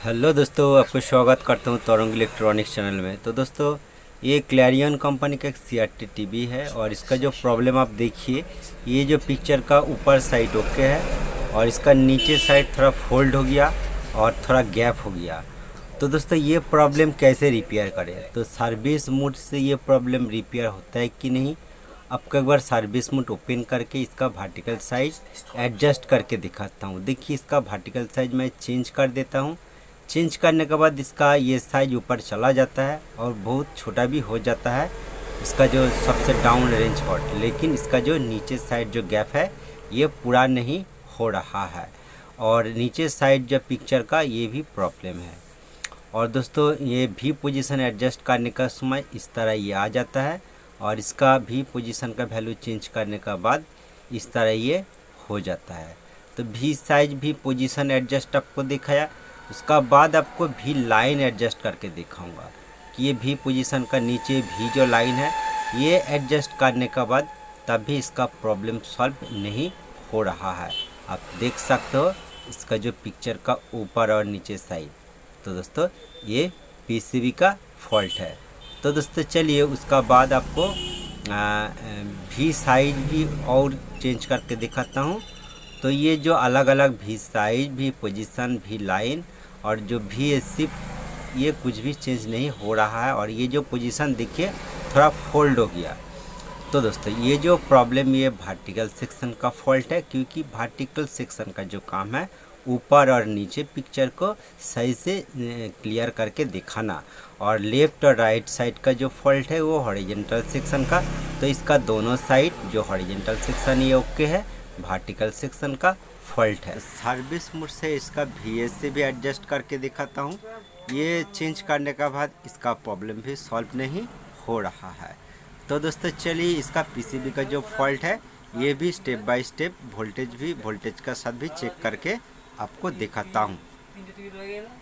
Hello दोस्तों, आपको स्वागत करता हूं तरुण इलेक्ट्रॉनिक्स चैनल में। तो दोस्तों, ये क्लैरियन कंपनी का एक CRT टीवी है और इसका जो प्रॉब्लम आप देखिए, ये जो पिक्चर का ऊपर साइड ओके है और इसका नीचे साइड थोड़ा फोल्ड हो गया और थोड़ा गैप हो गया। तो दोस्तों, ये प्रॉब्लम कैसे रिपेयर करें? तो सर्विस मोड से ये प्रॉब्लम रिपेयर होता है कि नहीं, आपको एक बार सर्विस मोड ओपन करके इसका वर्टिकल साइज एडजस्ट करके दिखाता हूँ। देखिए, इसका वर्टिकल साइज मैं चेंज कर देता हूँ। चेंज करने के बाद इसका ये साइज ऊपर चला जाता है और बहुत छोटा भी हो जाता है इसका जो सबसे डाउन रेंज पार्ट, लेकिन इसका जो नीचे साइड जो गैप है ये पूरा नहीं हो रहा है और नीचे साइड जो पिक्चर का ये भी प्रॉब्लम है। और दोस्तों, ये भी पोजीशन एडजस्ट करने का समय इस तरह ये आ जाता है और इसका भी पोजीशन का वैल्यू चेंज करने का बाद इस तरह ये हो जाता है। तो भी साइज भी पोजीशन एडजस्ट आपको दिखाया, उसका बाद आपको भी लाइन एडजस्ट करके दिखाऊंगा कि ये भी पोजीशन का नीचे भी जो लाइन है ये एडजस्ट करने का बाद तभी इसका प्रॉब्लम सॉल्व नहीं हो रहा है। आप देख सकते हो इसका जो पिक्चर का ऊपर और नीचे साइड। तो दोस्तों, ये PCB का फॉल्ट है। तो दोस्तों चलिए, उसका बाद आपको भी साइज भी और चेंज करके दिखाता हूँ। तो ये जो अलग अलग भी साइज भी पोजीशन भी लाइन और जो भी सिर्फ ये कुछ भी चेंज नहीं हो रहा है और ये जो पोजीशन देखिए थोड़ा फोल्ड हो गया। तो दोस्तों, ये जो प्रॉब्लम ये वर्टिकल सेक्शन का फॉल्ट है, क्योंकि वर्टिकल सेक्शन का जो काम है ऊपर और नीचे पिक्चर को सही से क्लियर करके दिखाना, और लेफ्ट और राइट साइड का जो फॉल्ट है वो हॉरिजॉन्टल सेक्शन का। तो इसका दोनों साइड जो हॉरिजॉन्टल सेक्शन ये ओके है, वर्टिकल सेक्शन का फॉल्ट है। सर्विस मोड से इसका VSC भी एडजस्ट करके दिखाता हूँ। ये चेंज करने का बाद इसका प्रॉब्लम भी सॉल्व नहीं हो रहा है। तो दोस्तों चलिए, इसका PCB का जो फॉल्ट है ये भी स्टेप बाय स्टेप वोल्टेज का साथ भी चेक करके आपको दिखाता हूँ।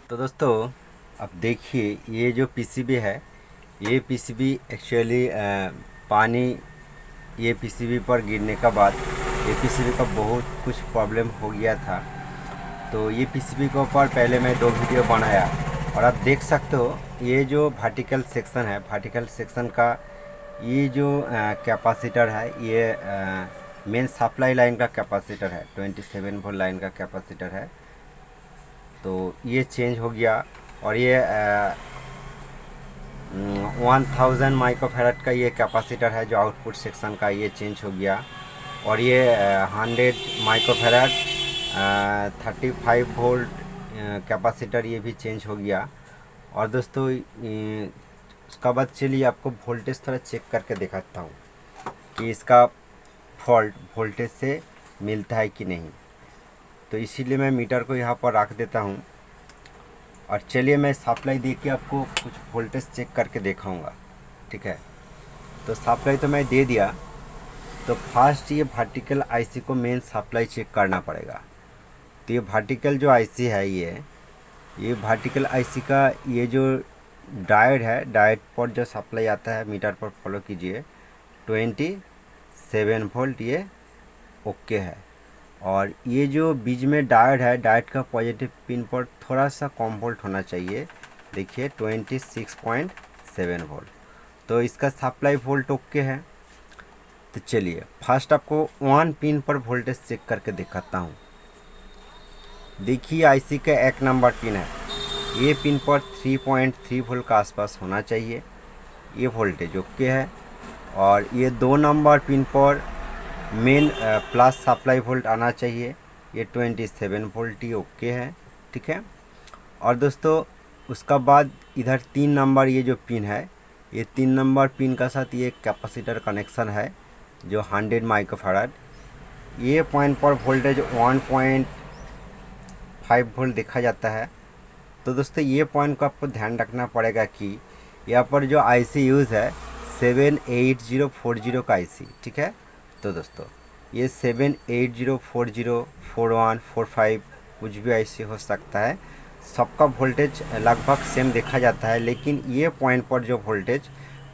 तो दोस्तों, अब देखिए, ये जो PCB है ये PCB एक्चुअली पानी ये PCB पर गिरने का बाद ये PCB का बहुत कुछ प्रॉब्लम हो गया था। तो ये PCB के ऊपर पहले मैं 2 वीडियो बनाया और आप देख सकते हो ये जो वर्टिकल सेक्शन है, वर्टिकल सेक्शन का ये जो कैपेसिटर है ये मेन सप्लाई लाइन का कैपेसिटर है, 27 वोल्ट लाइन का कैपेसिटर है। तो ये चेंज हो गया और ये 1000 माइक्रोफैराड का ये कैपेसिटर है जो आउटपुट सेक्शन का, ये चेंज हो गया। और ये 100 माइक्रोफैराड 35 वोल्ट कैपेसिटर ये भी चेंज हो गया। और दोस्तों, उसका बाद चलिए आपको वोल्टेज थोड़ा चेक करके दिखाता हूँ कि इसका फॉल्ट वोल्टेज से मिलता है कि नहीं। तो इसीलिए मैं मीटर को यहाँ पर रख देता हूँ और चलिए मैं सप्लाई दे के आपको कुछ वोल्टेज चेक करके दिखाऊंगा, ठीक है। तो सप्लाई तो मैं दे दिया। तो फर्स्ट ये वर्टिकल IC को मेन सप्लाई चेक करना पड़ेगा। तो ये वर्टिकल जो IC है ये वर्टिकल IC का ये जो डायोड है, डायोड पर जो सप्लाई आता है मीटर पर फॉलो कीजिए, 27 वोल्ट ये ओके है। और ये जो बीच में डायोड है, डायोड का पॉजिटिव पिन पर थोड़ा सा कम वोल्ट होना चाहिए, देखिए 26.7 वोल्ट। तो इसका सप्लाई वोल्ट ओके है। तो चलिए फर्स्ट आपको 1 पिन पर वोल्टेज चेक करके दिखाता हूँ। देखिए IC का 1 नंबर पिन है, ये पिन पर 3.3 वोल्ट का आसपास होना चाहिए, ये वोल्टेज ओके है। और ये 2 नंबर पिन पर मेन प्लस सप्लाई वोल्ट आना चाहिए, ये 27 वोल्ट ही ओके है, ठीक है। और दोस्तों, उसका बाद इधर 3 नंबर ये जो पिन है, ये 3 नंबर पिन का साथ ये कैपेसिटर कनेक्शन है जो 100 माइक्रोफैराड, ये पॉइंट पर वोल्टेज 1.5 वोल्ट देखा जाता है। तो दोस्तों, ये पॉइंट को आपको ध्यान रखना पड़ेगा कि यहाँ पर जो IC यूज़ है 78040 का IC, ठीक है। तो दोस्तों, ये 78040 41 45 कुछ भी IC हो सकता है, सबका वोल्टेज लगभग सेम देखा जाता है। लेकिन ये पॉइंट पर जो वोल्टेज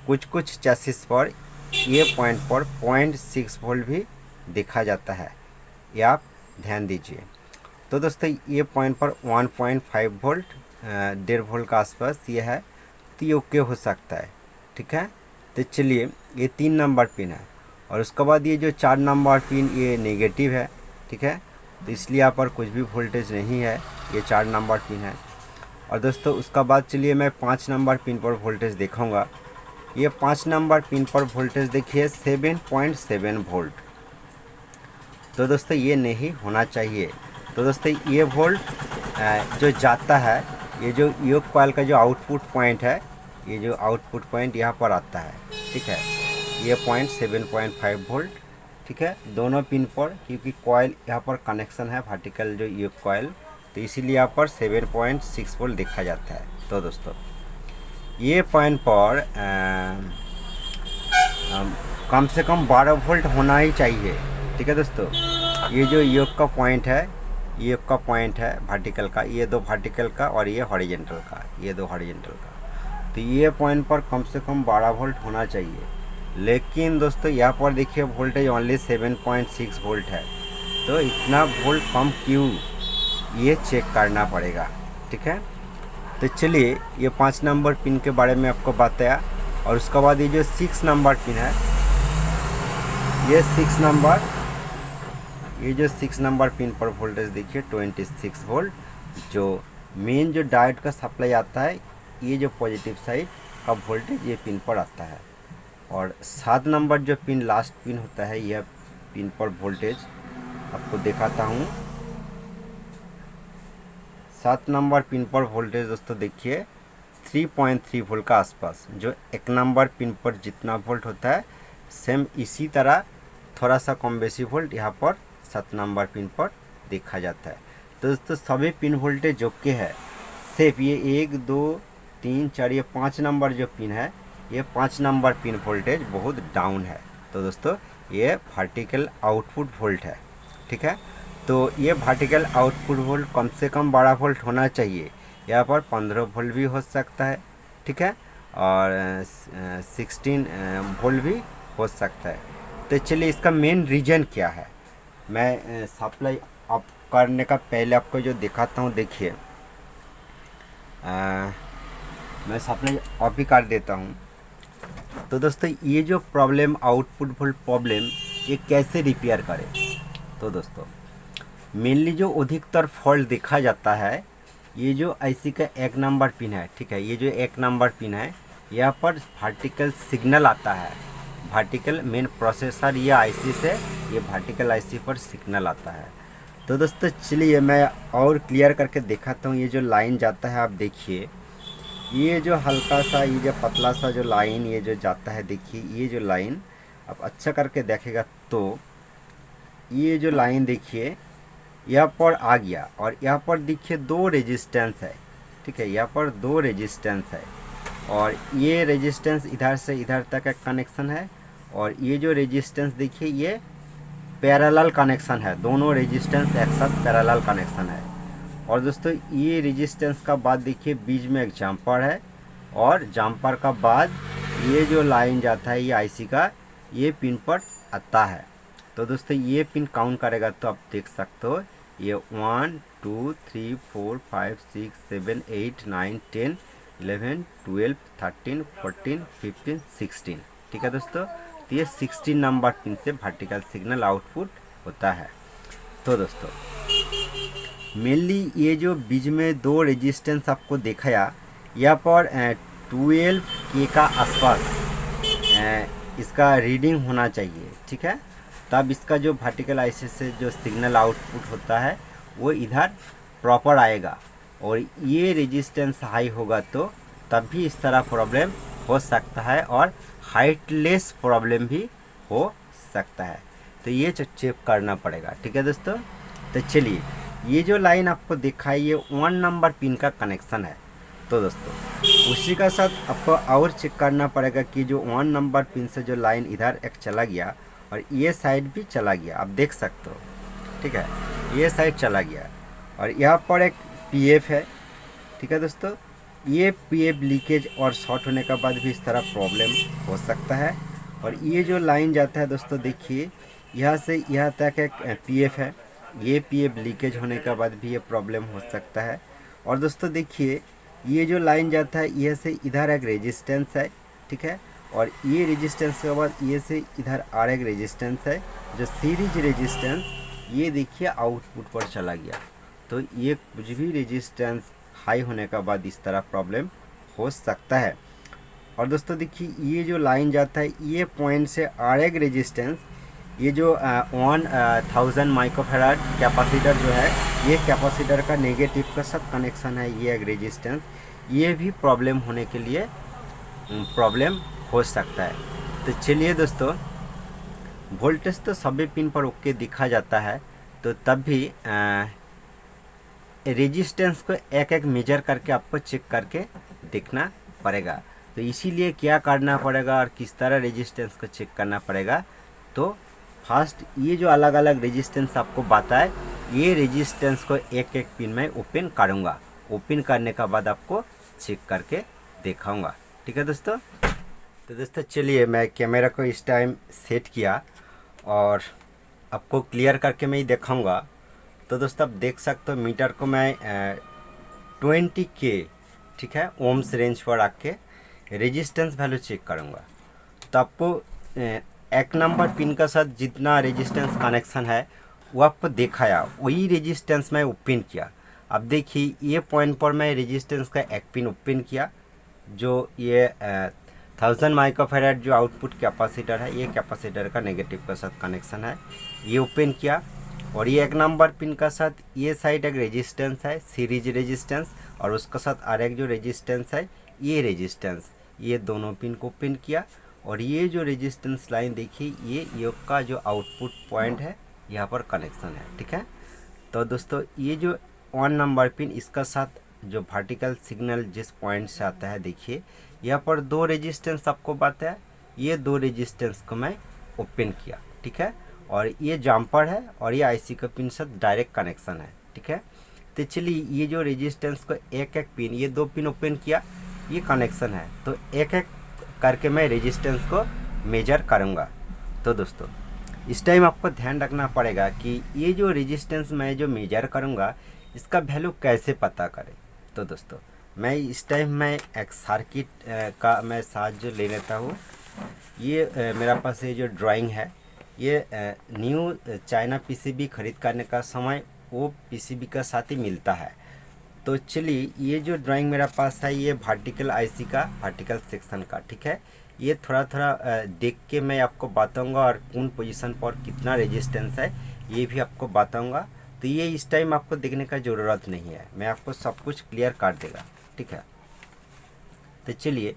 कुछ चैसिस पर ये पॉइंट पर 0.6 वोल्ट भी देखा जाता है, ये आप ध्यान दीजिए। तो दोस्तों, ये पॉइंट पर 1.5 वोल्ट 1.5 वोल्ट का आसपास ये है, तो ये ओके हो सकता है। ठीक है, तो चलिए ये 3 नंबर पिन है और उसके बाद ये जो 4 नंबर पिन ये नेगेटिव है। ठीक है, तो इसलिए यहाँ पर कुछ भी वोल्टेज नहीं है, ये 4 नंबर पिन है। और दोस्तों उसका बाद चलिए मैं 5 नंबर पिन पर वोल्टेज दिखाऊंगा। ये 5 नंबर पिन पर वोल्टेज देखिए 7.7 वोल्ट। तो दोस्तों ये नहीं होना चाहिए। तो दोस्तों ये वोल्ट जो जाता है, ये जो योग कॉइल का जो आउटपुट पॉइंट है, ये जो आउटपुट पॉइंट यहाँ पर आता है। ठीक है, ये पॉइंट 7.5 वोल्ट। ठीक है, दोनों पिन पर, क्योंकि कॉइल यहाँ पर कनेक्शन है वर्टिकल जो योग कॉइल, तो इसीलिए यहाँ पर 7.6 वोल्ट देखा जाता है। तो दोस्तों ये पॉइंट पर कम से कम 12 वोल्ट होना ही चाहिए। ठीक है दोस्तों, ये जो योग का पॉइंट है, योग का पॉइंट है वर्टिकल का, ये 2 वर्टिकल का और ये हॉरिजॉन्टल का, ये 2 हॉरिजॉन्टल का, तो ये पॉइंट पर कम से कम 12 वोल्ट होना चाहिए। लेकिन दोस्तों यहाँ पर देखिए वोल्टेज ओनली 7.6 वोल्ट है, तो इतना वोल्ट कम क्यों, ये चेक करना पड़ेगा। ठीक है, तो चलिए ये 5 नंबर पिन के बारे में आपको बताया। और उसके बाद ये जो 6 नंबर पिन है, ये 6 नंबर, ये जो 6 नंबर पिन पर वोल्टेज देखिए 26 वोल्ट, जो मेन जो डायोड का सप्लाई आता है, ये जो पॉजिटिव साइड का वोल्टेज ये पिन पर आता है। और 7 नंबर जो पिन लास्ट पिन होता है, यह पिन पर वोल्टेज आपको दिखाता हूँ। 7 नंबर पिन पर वोल्टेज दोस्तों देखिए 3.3 वोल्ट का आसपास, जो 1 नंबर पिन पर जितना वोल्ट होता है सेम इसी तरह थोड़ा सा कम बेसी वोल्ट यहाँ पर 7 नंबर पिन पर देखा जाता है। तो दोस्तों सभी पिन वोल्टेज ओके है, सिर्फ ये 1 2 3 4 ये 5 नंबर जो पिन है, ये 5 नंबर पिन वोल्टेज बहुत डाउन है। तो दोस्तों ये वर्टिकल आउटपुट वोल्ट है। ठीक है, तो ये वर्टिकल आउटपुट वोल्ट कम से कम 12 वोल्ट होना चाहिए, यहाँ पर 15 वोल्ट भी हो सकता है। ठीक है, और 16 वोल्ट भी हो सकता है। तो चलिए इसका मेन रीज़न क्या है, मैं सप्लाई अप करने का पहले आपको जो दिखाता हूँ, देखिए मैं सप्लाई ऑफ ही कर देता हूँ। तो दोस्तों ये जो प्रॉब्लम आउटपुट वोल्ट प्रॉब्लम, ये कैसे रिपेयर करें। तो दोस्तों मेनली जो अधिकतर फॉल्ट देखा जाता है, ये जो आईसी का 1 नंबर पिन है। ठीक है, ये जो 1 नंबर पिन है, यहाँ पर वर्टिकल सिग्नल आता है, वर्टिकल मेन प्रोसेसर या आईसी से ये वर्टिकल आईसी पर सिग्नल आता है। तो दोस्तों चलिए मैं और क्लियर करके दिखाता हूँ। ये जो लाइन जाता है, आप देखिए ये जो हल्का सा, ये जो पतला सा जो लाइन ये जो जाता है, देखिए ये जो लाइन आप अच्छा करके देखेगा तो ये जो लाइन देखिए यहाँ पर आ गया, और यहाँ पर देखिए 2 रेजिस्टेंस है। ठीक है, यहाँ पर 2 रेजिस्टेंस है, और ये रेजिस्टेंस इधर से इधर तक का कनेक्शन है, और ये जो रेजिस्टेंस देखिए ये पैरेलल कनेक्शन है, दोनों रेजिस्टेंस एक साथ पैरेलल कनेक्शन है। और दोस्तों ये रेजिस्टेंस का बाद देखिए बीच में एक जम्पर है, और जम्पर का बाद ये जो लाइन जाता है ये आईसी का, ये पिन पर आता है। तो दोस्तों ये पिन काउंट करेगा तो आप देख सकते हो, ये 1 2 3 4 5 6 7 8 9 10 11 12 13 14 15 16। ठीक है दोस्तों, तो ये 16 नंबर पिन से वर्टिकल सिग्नल आउटपुट होता है। तो दोस्तों मेनली ये जो बीच में 2 रेजिस्टेंस आपको दिखाया, यहाँ पर 12 के का आसपास इसका रीडिंग होना चाहिए। ठीक है, तब इसका जो वर्टिकल आईसी से जो सिग्नल आउटपुट होता है वो इधर प्रॉपर आएगा, और ये रेजिस्टेंस हाई होगा तो तब भी इस तरह प्रॉब्लम हो सकता है, और हाइटलेस प्रॉब्लम भी हो सकता है। तो ये चेक करना पड़ेगा। ठीक है दोस्तों, तो चलिए ये जो लाइन आपको दिखाई ये 1 नंबर पिन का कनेक्शन है। तो दोस्तों उसी का साथ आपको और चेक करना पड़ेगा कि जो 1 नंबर पिन से जो लाइन इधर एक चला गया और ये साइड भी चला गया, आप देख सकते हो। ठीक है, ये साइड चला गया, और यहाँ पर एक पीएफ है। ठीक है दोस्तों, ये पीएफ लीकेज और शॉर्ट होने के बाद भी इस तरह प्रॉब्लम हो सकता है। और ये जो लाइन जाता है दोस्तों देखिए यहाँ से यहाँ तक एक पीएफ है, ये पीएफ लीकेज होने के बाद भी ये प्रॉब्लम हो सकता है। और दोस्तों देखिए ये जो लाइन जाता है ये से इधर एक रेजिस्टेंस है, ठीक है, और ये रेजिस्टेंस के बाद ये से इधर और एक रेजिस्टेंस है, जो सीरीज रेजिस्टेंस ये देखिए आउटपुट पर चला गया। तो ये कुछ भी रेजिस्टेंस हाई होने का बाद इस तरह प्रॉब्लम हो सकता है। और दोस्तों देखिए ये जो लाइन जाता है ये पॉइंट से और एक रेजिस्टेंस, ये जो 1000 माइक्रोफैराड कैपेसिटर जो है ये कैपेसिटर का नेगेटिव का साथ कनेक्शन है, ये एक रेजिस्टेंस, ये भी प्रॉब्लम होने के लिए प्रॉब्लम हो सकता है। तो चलिए दोस्तों, वोल्टेज तो सभी पिन पर ओके दिखा जाता है, तो तब भी रेजिस्टेंस को एक एक मेजर करके आपको चेक करके देखना पड़ेगा। तो इसीलिए क्या करना पड़ेगा और किस तरह रेजिस्टेंस को चेक करना पड़ेगा, तो फर्स्ट ये जो अलग अलग रेजिस्टेंस आपको बताए ये रेजिस्टेंस को एक एक पिन में ओपन करूँगा, ओपन करने का बाद आपको चेक करके दिखाऊंगा, ठीक है दोस्तों। तो दोस्तों चलिए मैं कैमरा को इस टाइम सेट किया और आपको क्लियर करके मैं ही दिखाऊंगा। तो दोस्तों आप देख सकते हो मीटर को मैं 20K, ठीक है, ओम्स रेंज पर रख के रेजिस्टेंस वैल्यू चेक करूंगा। तो आपको एक नंबर पिन का साथ जितना रेजिस्टेंस कनेक्शन है वो आपको दिखाया, वही रेजिस्टेंस मैं ओपन किया। अब देखिए ये पॉइंट पर मैं रेजिस्टेंस का एक पिन ओपन किया, जो ये 1000 माइक्रोफैराड जो आउटपुट कैपेसिटर है, ये कैपेसिटर का नेगेटिव का साथ कनेक्शन है, ये ओपन किया। और ये एक नंबर पिन का साथ ये साइड एक रेजिस्टेंस है, सीरीज रेजिस्टेंस, और उसका साथ और एक जो रेजिस्टेंस है ये रेजिस्टेंस, ये दोनों पिन को ओपन किया। और ये जो रेजिस्टेंस लाइन देखिए ये योग का जो आउटपुट पॉइंट है यहाँ पर कनेक्शन है, ठीक है। तो दोस्तों ये जो 1 नंबर पिन इसका साथ जो वर्टिकल सिग्नल जिस पॉइंट से आता है, देखिए यहाँ पर 2 रेजिस्टेंस आपको बताया, ये 2 रेजिस्टेंस को मैं ओपन किया, ठीक है। और ये जम्पर है और ये आईसी का पिन से डायरेक्ट कनेक्शन है, ठीक है। तो चलिए ये जो रेजिस्टेंस को एक एक पिन, ये 2 पिन ओपन किया, ये कनेक्शन है, तो एक एक करके मैं रेजिस्टेंस को मेजर करूँगा। तो दोस्तों इस टाइम आपको ध्यान रखना पड़ेगा कि ये जो रेजिस्टेंस मैं जो मेजर करूँगा इसका वैल्यू कैसे पता करें। तो दोस्तों मैं इस टाइम मैं एक सर्किट का मैं साहाଯ୍य ले लेता हूँ। ये मेरा पास ये जो ड्राइंग है, ये न्यू चाइना पीसीबी खरीद करने का समय वो पीसीबी का साथ ही मिलता है। तो चलिए ये जो ड्राइंग मेरा पास है ये वर्टिकल आईसी का वर्टिकल सेक्शन का, ठीक है। ये थोड़ा थोड़ा देख के मैं आपको बताऊंगा और कौन पोजीशन पर कितना रेजिस्टेंस है ये भी आपको बताऊंगा। तो ये इस टाइम आपको देखने का ज़रूरत नहीं है, मैं आपको सब कुछ क्लियर कर देगा, ठीक है। तो चलिए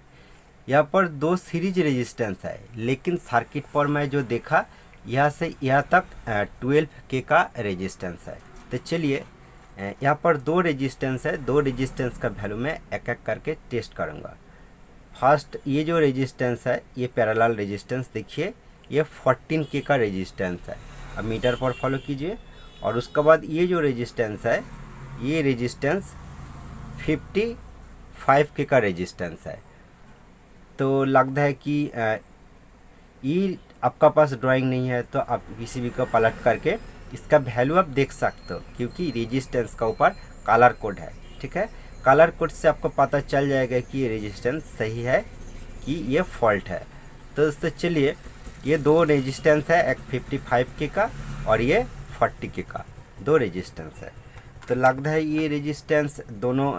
यहाँ पर 2 सीरीज रेजिस्टेंस है, लेकिन सर्किट पर मैं जो देखा यहाँ से यहाँ तक 12K का रेजिस्टेंस है। तो चलिए यहाँ पर 2 रेजिस्टेंस है, 2 रेजिस्टेंस का वैल्यू मैं एक एक करके टेस्ट करूँगा। फर्स्ट ये जो रेजिस्टेंस है ये पैरेलल रेजिस्टेंस, देखिए ये 14K का रेजिस्टेंस है। अब मीटर पर फॉलो कीजिए। और उसके बाद ये जो रेजिस्टेंस है ये रेजिस्टेंस 55K का रेजिस्टेंस है। तो लगता है कि ये आपका पास ड्राइंग नहीं है तो आप पीसीबी को पलट करके इसका वैल्यू आप देख सकते हो, क्योंकि रेजिस्टेंस का ऊपर कलर कोड है, ठीक है। कलर कोड से आपको पता चल जाएगा कि ये रेजिस्टेंस सही है कि ये फॉल्ट है। तो दोस्तों चलिए ये 2 रेजिस्टेंस है, एक 55K का और ये 40K का, 2 रेजिस्टेंस है। तो लगता है ये रेजिस्टेंस दोनों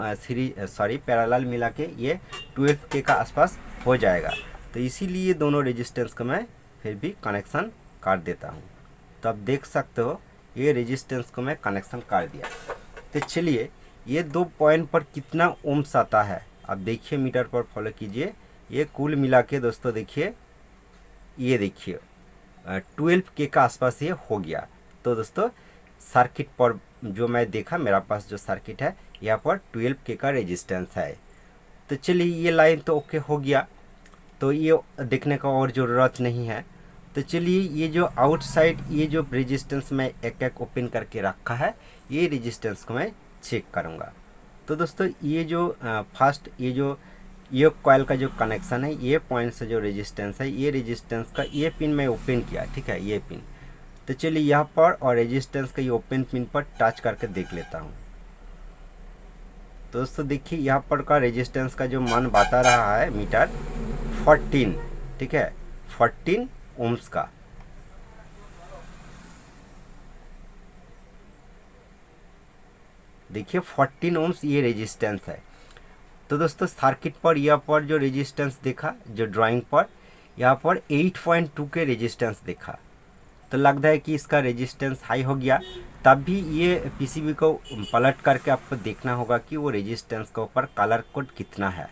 पैरेलल मिला के ये 12K का आसपास हो जाएगा। तो इसीलिए दोनों रेजिस्टेंस को मैं फिर भी कनेक्शन कर देता हूँ। तो आप देख सकते हो ये रेजिस्टेंस को मैं कनेक्शन कर दिया। तो चलिए ये 2 पॉइंट पर कितना ओम्स आता है आप देखिए, मीटर पर फॉलो कीजिए। ये कुल मिला के दोस्तों देखिए, ये देखिए 12K का आसपास ये हो गया। तो दोस्तों सर्किट पर जो मैं देखा, मेरा पास जो सर्किट है यहाँ पर 12K का रेजिस्टेंस है। तो चलिए ये लाइन तो ओके हो गया, तो ये देखने का और ज़रूरत नहीं है। तो चलिए ये जो आउटसाइड ये जो रेजिस्टेंस मैं एक एक ओपन करके रखा है ये रेजिस्टेंस को मैं चेक करूँगा। तो दोस्तों ये जो फर्स्ट ये जो योक कॉइल का जो कनेक्शन है, ये पॉइंट से जो रेजिस्टेंस है, ये रेजिस्टेंस का ये पिन मैं ओपन किया, ठीक है, ये पिन। तो चलिए यहाँ पर और रेजिस्टेंस का ये ओपन पिन पर टच करके देख लेता हूँ। तो दोस्तों देखिए यहाँ पर का रेजिस्टेंस का जो मान बता रहा है मीटर 14, ठीक है, 14 ओम्स का। देखिए 14 ओम्स ये रेजिस्टेंस है। तो दोस्तों सर्किट पर यहाँ पर जो रेजिस्टेंस देखा, जो ड्राइंग पर यहाँ पर 8.2 के रेजिस्टेंस देखा, तो लगता है कि इसका रेजिस्टेंस हाई हो गया। तब भी ये पीसीबी को पलट करके आपको देखना होगा कि वो रेजिस्टेंस के ऊपर कलर कोड कितना है,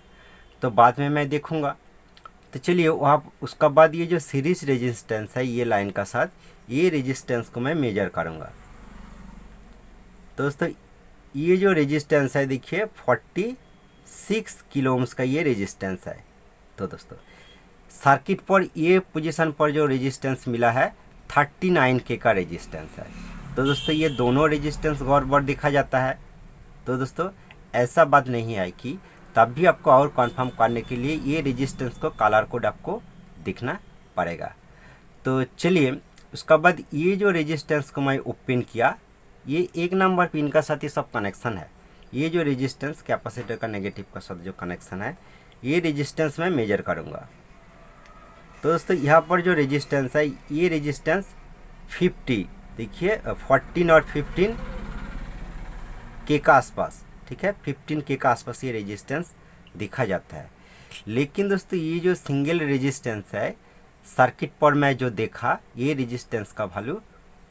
तो बाद में मैं देखूंगा। तो चलिए वहाँ उसका बाद ये जो सीरीज रेजिस्टेंस है ये लाइन का साथ, ये रेजिस्टेंस को मैं मेजर करूँगा। तो दोस्तों ये जो रेजिस्टेंस है देखिए 46 किलो ओम्स का ये रेजिस्टेंस है। तो दोस्तों सर्किट पर ये पोजीशन पर जो रेजिस्टेंस मिला है 39 के का रेजिस्टेंस है। तो दोस्तों ये दोनों रेजिस्टेंस गौर देखा जाता है। तो दोस्तों ऐसा बात नहीं है कि तब भी आपको और कंफर्म करने के लिए ये रेजिस्टेंस को कलर कोड आपको दिखना पड़ेगा। तो चलिए उसका बाद ये जो रेजिस्टेंस को मैं ओपन किया, ये 1 नंबर पिन का साथ ये सब कनेक्शन है। ये जो रेजिस्टेंस कैपेसिटर का नेगेटिव का साथ जो कनेक्शन है, ये रेजिस्टेंस मैं मेजर करूँगा। तो दोस्तों यहाँ पर जो रेजिस्टेंस है ये रेजिस्टेंस 50, देखिए 14 और 15 के का आसपास, ठीक है, 15 के का आसपास ये रेजिस्टेंस दिखा जाता है। लेकिन दोस्तों ये जो सिंगल रेजिस्टेंस है सर्किट पर मैं जो देखा, ये रेजिस्टेंस का वैल्यू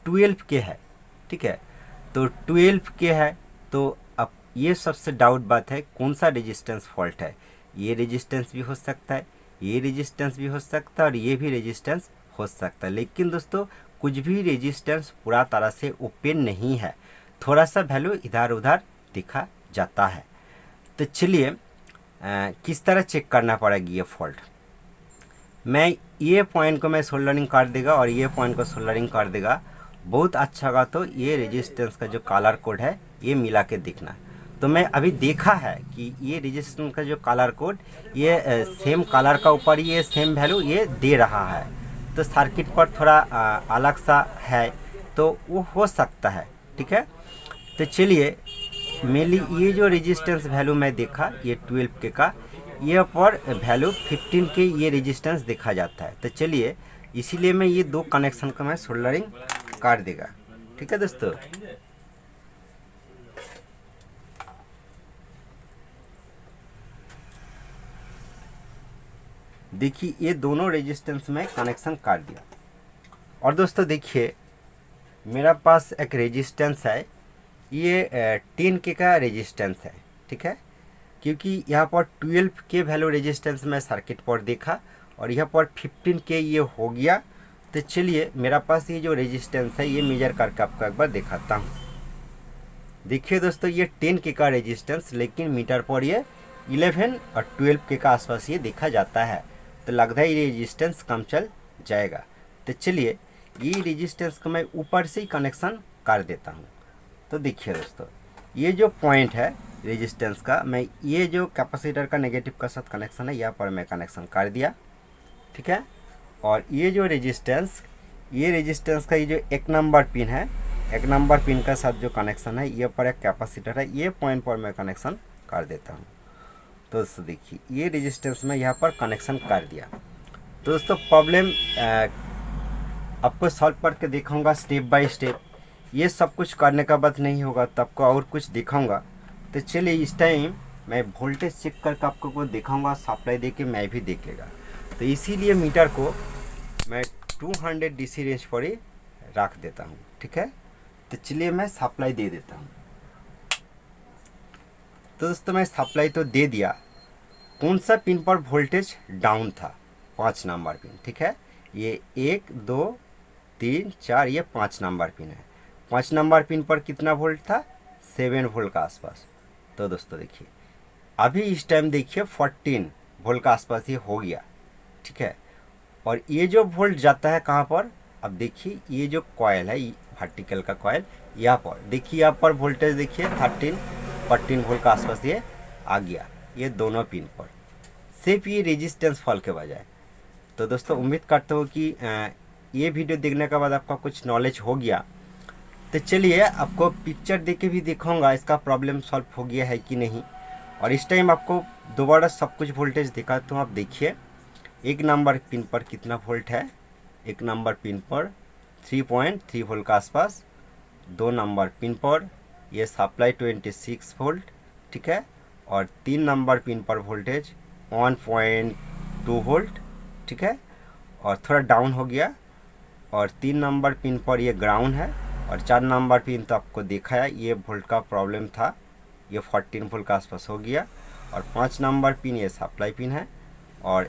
12 के है, ठीक है। तो 12 के है, तो अब ये सबसे डाउट बात है कौन सा रेजिस्टेंस फॉल्ट है। ये रेजिस्टेंस भी हो सकता है, ये रेजिस्टेंस भी हो सकता है और ये भी रेजिस्टेंस हो सकता है। लेकिन दोस्तों कुछ भी रेजिस्टेंस पूरा तरह से ओपन नहीं है, थोड़ा सा वैल्यू इधर उधर दिखा जाता है। तो चलिए किस तरह चेक करना पड़ेगी ये फॉल्ट। मैं ये पॉइंट को मैं सोल्डरिंग कर देगा और ये पॉइंट को सोल्डरिंग कर देगा, बहुत अच्छा होगा। तो ये रेजिस्टेंस का जो कलर कोड है ये मिला के दिखना। तो मैं अभी देखा है कि ये रेजिस्टेंस का जो कलर कोड ये सेम कलर का ऊपर ये सेम वैल्यू ये दे रहा है। तो सर्किट पर थोड़ा अलग सा है, तो वो हो सकता है, ठीक है। तो चलिए मेनली ये जो रेजिस्टेंस वैल्यू मैं देखा ये 12 के का, ये पर वैल्यू 15 के ये रेजिस्टेंस देखा जाता है। तो चलिए इसीलिए मैं ये दो कनेक्शन का मैं सोल्डरिंग कर देगा, ठीक है दोस्तों। देखिए ये दोनों रेजिस्टेंस में कनेक्शन कर दिया। और दोस्तों देखिए मेरा पास एक रेजिस्टेंस है, ये 10 के का रेजिस्टेंस है, ठीक है। क्योंकि यहाँ पर 12 के वैल्यू रेजिस्टेंस में सर्किट पर देखा और यहाँ पर 15 के ये हो गया। तो चलिए मेरा पास ये जो रेजिस्टेंस है ये मेजर करके आपको एक बार दिखाता हूँ। देखिए दोस्तों ये 10 के का रेजिस्टेंस, लेकिन मीटर पर ये 11 और 12 के का आसपास ये देखा जाता है। तो लगता है ये रेजिस्टेंस कम चल जाएगा। तो चलिए ये रेजिस्टेंस को मैं ऊपर से ही कनेक्शन कर देता हूँ। तो देखिए दोस्तों ये जो पॉइंट है रेजिस्टेंस का, मैं ये जो कैपेसिटर का नेगेटिव का साथ कनेक्शन है यहाँ पर मैं कनेक्शन कर दिया, ठीक है। और ये जो रेजिस्टेंस, ये रेजिस्टेंस का ये जो 1 नंबर पिन है, 1 नंबर पिन का साथ जो कनेक्शन है ये पर एक कैपेसिटर है, ये पॉइंट पर मैं कनेक्शन कर देता हूँ। तो दोस्तों देखिए ये रेजिस्टेंस में यहाँ पर कनेक्शन कर दिया। तो दोस्तों प्रॉब्लम आपको सॉल्व करके दिखाऊंगा स्टेप बाय स्टेप। ये सब कुछ करने का बाद नहीं होगा तो आपको और कुछ दिखाऊंगा। तो चलिए इस टाइम मैं वोल्टेज चेक करके आपको दिखाऊंगा, सप्लाई दे के मैं भी देखेगा। तो इसीलिए मीटर को मैं 200 DC रेंज पर ही रख देता हूँ, ठीक है। तो चलिए मैं सप्लाई दे देता हूँ। तो दोस्तों मैं सप्लाई तो दे दिया। कौन सा पिन पर वोल्टेज डाउन था? 5 नंबर पिन, ठीक है। ये 1 2 3 4 ये 5 नंबर पिन है। 5 नंबर पिन पर कितना वोल्ट था? 7 वोल्ट का आसपास। तो दोस्तों देखिए अभी इस टाइम देखिए 14 वोल्ट का आसपास ये हो गया, ठीक है। और ये जो वोल्ट जाता है कहाँ पर? अब देखिए ये जो कॉयल है वर्टिकल का कॉयल, यहाँ पर देखिए, यहाँ पर वोल्टेज देखिए 14 वोल्ट का आसपास ये आ गया, ये दोनों पिन पर, सिर्फ ये रेजिस्टेंस फॉल के बजाय। तो दोस्तों उम्मीद करता हूँ कि ये वीडियो देखने के बाद आपका कुछ नॉलेज हो गया। तो चलिए आपको पिक्चर देख के भी दिखाऊंगा इसका प्रॉब्लम सॉल्व हो गया है कि नहीं। और इस टाइम आपको दोबारा सब कुछ वोल्टेज दिखाता हूँ। आप देखिए 1 नंबर पिन पर कितना वोल्ट है। 1 नंबर पिन पर 3.3 वोल्ट का आसपास। 2 नंबर पिन पर ये सप्लाई 26 वोल्ट, ठीक है। और 3 नंबर पिन पर वोल्टेज 1.2 वोल्ट, ठीक है, और थोड़ा डाउन हो गया। और 3 नंबर पिन पर ये ग्राउंड है। और 4 नंबर पिन तो आपको देखा है, ये वोल्ट का प्रॉब्लम था, ये 14 वोल्ट के आसपास हो गया। और 5 नंबर पिन ये सप्लाई पिन है। और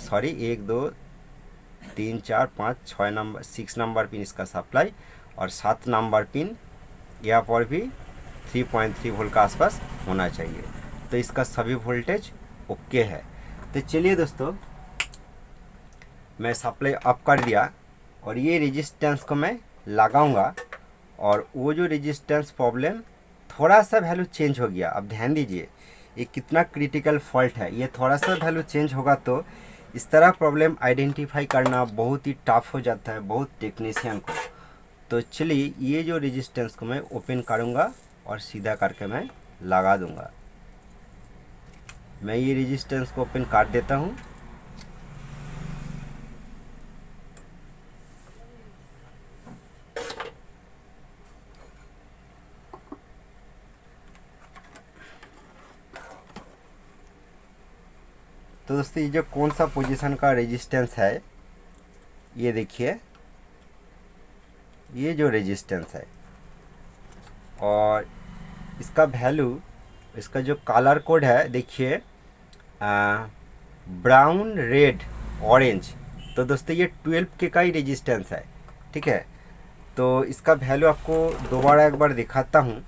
सॉरी 1 2 3 4 5 6 नंबर 6 नंबर पिन इसका सप्लाई। और 7 नंबर पिन यहाँ पर भी 3.3 वोल्ट का आसपास होना चाहिए। तो इसका सभी वोल्टेज ओके है। तो चलिए दोस्तों, मैं सप्लाई अप कर दिया और ये रेजिस्टेंस को मैं लगाऊंगा। और वो जो रेजिस्टेंस प्रॉब्लम थोड़ा सा वैल्यू चेंज हो गया। अब ध्यान दीजिए ये कितना क्रिटिकल फॉल्ट है। ये थोड़ा सा वैल्यू चेंज होगा तो इस तरह प्रॉब्लम आइडेंटिफाई करना बहुत ही टफ हो जाता है बहुत टेक्नीशियन को। तो चलिए ये जो रेजिस्टेंस को मैं ओपन करूंगा और सीधा करके मैं लगा दूंगा। मैं ये रेजिस्टेंस को ओपन कर देता हूँ। तो दोस्तों ये जो कौन सा पोजीशन का रेजिस्टेंस है, ये देखिए ये जो रेजिस्टेंस है और इसका वैल्यू, इसका जो कलर कोड है देखिए ब्राउन रेड ऑरेंज। तो दोस्तों ये 12 के का ही रेजिस्टेंस है, ठीक है। तो इसका वैल्यू आपको दोबारा एक बार दिखाता हूँ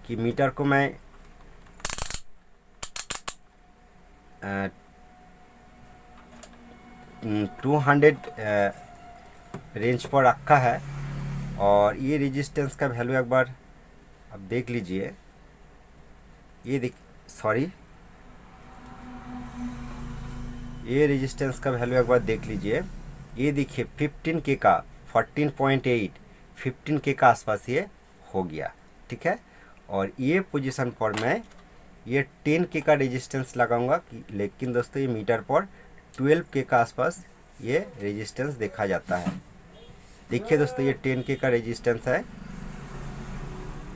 कि मीटर को मैं 200 रेंज पर रखा है। और ये रेजिस्टेंस का वैल्यू एक बार आप देख लीजिए। ये रेजिस्टेंस का वैल्यू एक बार देख लीजिए। ये देखिए 15 के का 14.8 15 के का आसपास ये हो गया, ठीक है। और ये पोजीशन पर मैं ये 10 के का रेजिस्टेंस लगाऊंगा लेकिन दोस्तों ये मीटर पर 12 के का आसपास ये रेजिस्टेंस देखा जाता है। देखिए दोस्तों ये 10 के का रेजिस्टेंस है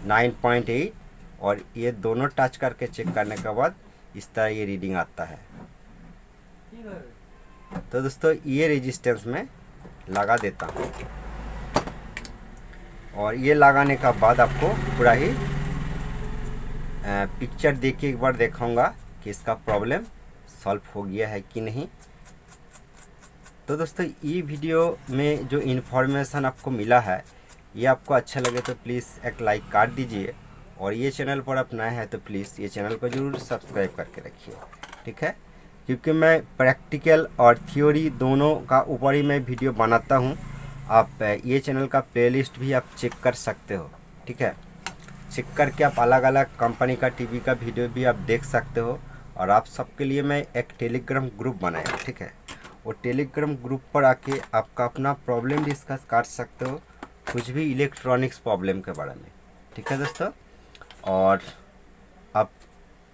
9.8 और ये दोनों टच करके चेक करने के बाद इस तरह ये रीडिंग आता है। तो दोस्तों ये रेजिस्टेंस में लगा देता हूँ और ये लगाने का बाद आपको पूरा ही पिक्चर देख के एक बार दिखाऊंगा कि इसका प्रॉब्लम सॉल्व हो गया है कि नहीं। तो दोस्तों ये वीडियो में जो इन्फॉर्मेशन आपको मिला है ये आपको अच्छा लगे तो प्लीज़ एक लाइक कर दीजिए। और ये चैनल पर आप नए हैं तो प्लीज़ ये चैनल को ज़रूर सब्सक्राइब करके रखिए, ठीक है। क्योंकि मैं प्रैक्टिकल और थ्योरी दोनों का ऊपर ही मैं वीडियो बनाता हूँ। आप ये चैनल का प्लेलिस्ट भी आप चेक कर सकते हो, ठीक है। चेक करके आप अलग अलग कंपनी का टीवी का वीडियो भी आप देख सकते हो। और आप सबके लिए मैं एक टेलीग्राम ग्रुप बनाया, ठीक है। वो टेलीग्राम ग्रुप पर आके आपका अपना प्रॉब्लम डिस्कस कर सकते हो, कुछ भी इलेक्ट्रॉनिक्स प्रॉब्लम के बारे में, ठीक है दोस्तों। और आप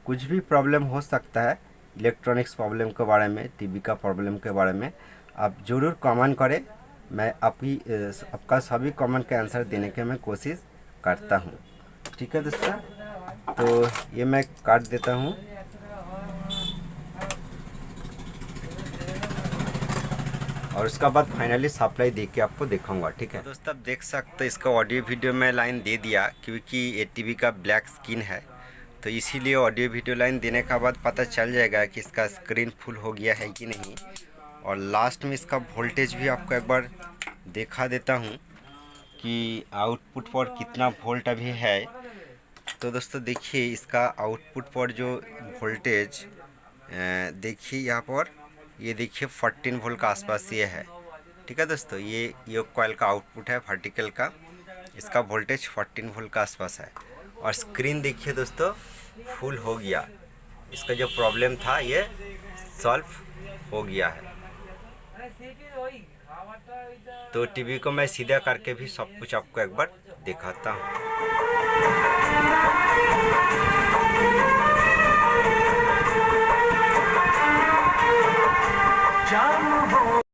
कुछ भी प्रॉब्लम हो सकता है इलेक्ट्रॉनिक्स प्रॉब्लम के बारे में, टीवी का प्रॉब्लम के बारे में, आप ज़रूर कमेंट करें। मैं आपका सभी कमेंट का आंसर देने की मैं कोशिश करता हूँ, ठीक है दोस्तों। तो ये मैं काट देता हूँ। और उसका बाद फाइनली सप्लाई दे के आपको दिखाऊंगा, ठीक है दोस्तों। आप देख सकते हैं इसका ऑडियो वीडियो में लाइन दे दिया क्योंकि ये टीवी का ब्लैक स्क्रीन है तो इसीलिए ऑडियो वीडियो लाइन देने का बाद पता चल जाएगा कि इसका स्क्रीन फुल हो गया है कि नहीं। और लास्ट में इसका वोल्टेज भी आपको एक बार दिखा देता हूँ कि आउटपुट पर कितना वोल्ट अभी है। तो दोस्तों देखिए इसका आउटपुट पर जो वोल्टेज देखिए यहाँ पर, ये देखिए 14 वोल्ट का आसपास ये है, ठीक है दोस्तों। ये कॉइल का आउटपुट है वर्टिकल का, इसका वोल्टेज 14 वोल्ट का आसपास है। और स्क्रीन देखिए दोस्तों फुल हो गया, इसका जो प्रॉब्लम था ये सॉल्व हो गया है। तो टीवी को मैं सीधा करके भी सब कुछ आपको एक बार दिखाता हूँ। जाम हो